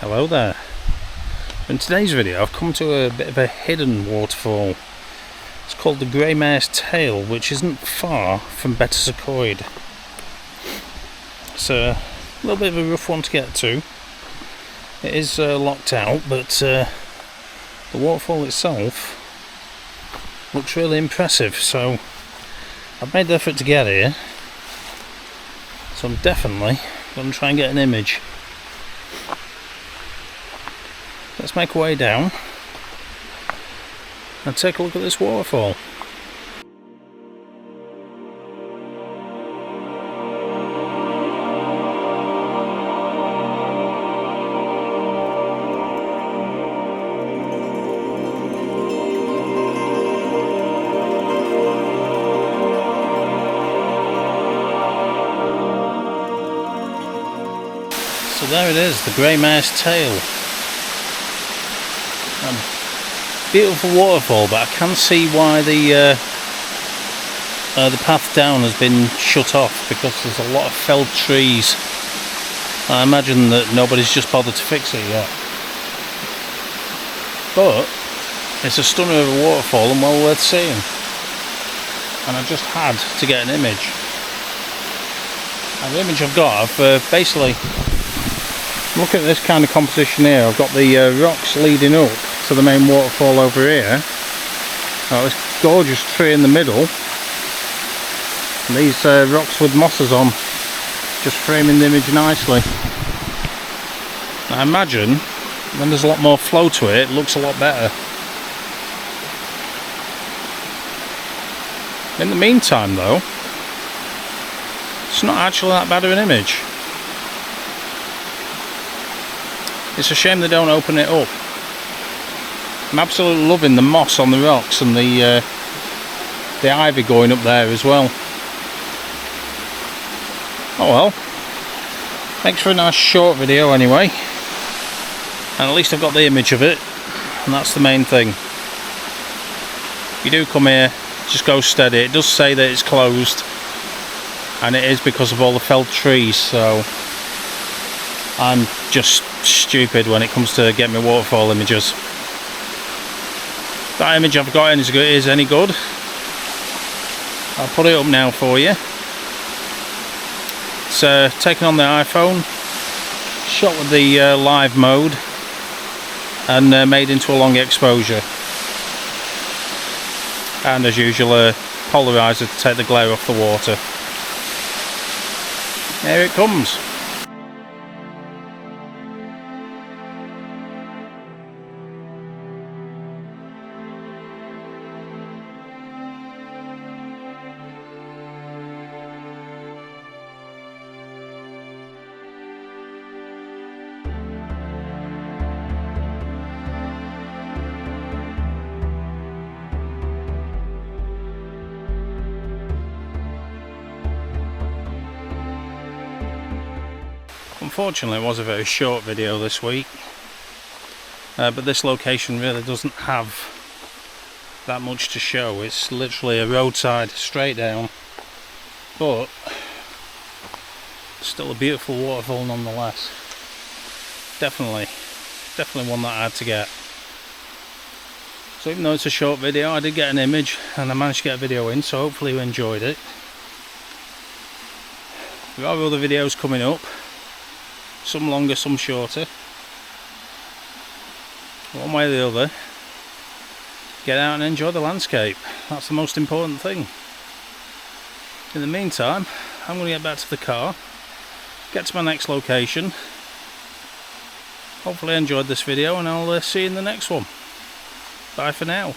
Hello there. In today's video I've come to a bit of a hidden waterfall. It's called the Grey Mare's Tail, which isn't far from Betws-y-Coed. It's a little bit of a rough one to get to. It is locked out, but the waterfall itself looks really impressive, so I've made the effort to get here. So I'm definitely going to try and get an image. Let's make our way down and take a look at this waterfall. So there it is, the Grey Mare's Tail. Beautiful waterfall, but I can see why the path down has been shut off, because there's a lot of felled trees. I imagine that nobody's just bothered to fix it yet. But it's a stunner of a waterfall and well worth seeing. And I just had to get an image. And the image I've got, I've basically, look at this kind of composition here. I've got the rocks leading up to the main waterfall over here. This gorgeous tree in the middle. And these rocks with mosses on, just framing the image nicely. I imagine when there's a lot more flow to it, it looks a lot better. In the meantime though, it's not actually that bad of an image. It's a shame they don't open it up. I'm absolutely loving the moss on the rocks and the ivy going up there as well. Oh well, thanks for a nice short video anyway, and at least I've got the image of it, and that's the main thing. If you do come here, just go steady. It does say that it's closed, and it is because of all the felled trees, so I'm just stupid when it comes to getting my waterfall images. If that image I've got is any good, I'll put it up now for you. It's taken on the iPhone, shot with the live mode, and made into a long exposure. And as usual, a polarizer to take the glare off the water. Here it comes. Unfortunately, it was a very short video this week, but this location really doesn't have that much to show. It's literally a roadside straight down, but still a beautiful waterfall nonetheless. Definitely one that I had to get. So even though it's a short video, I did get an image and I managed to get a video in, so hopefully you enjoyed it. There are other videos coming up. Some longer, some shorter. One way or the other, get out and enjoy the landscape. That's the most important thing. In the meantime, I'm going to get back to the car, get to my next location. Hopefully you enjoyed this video, and I'll see you in the next one. Bye for now.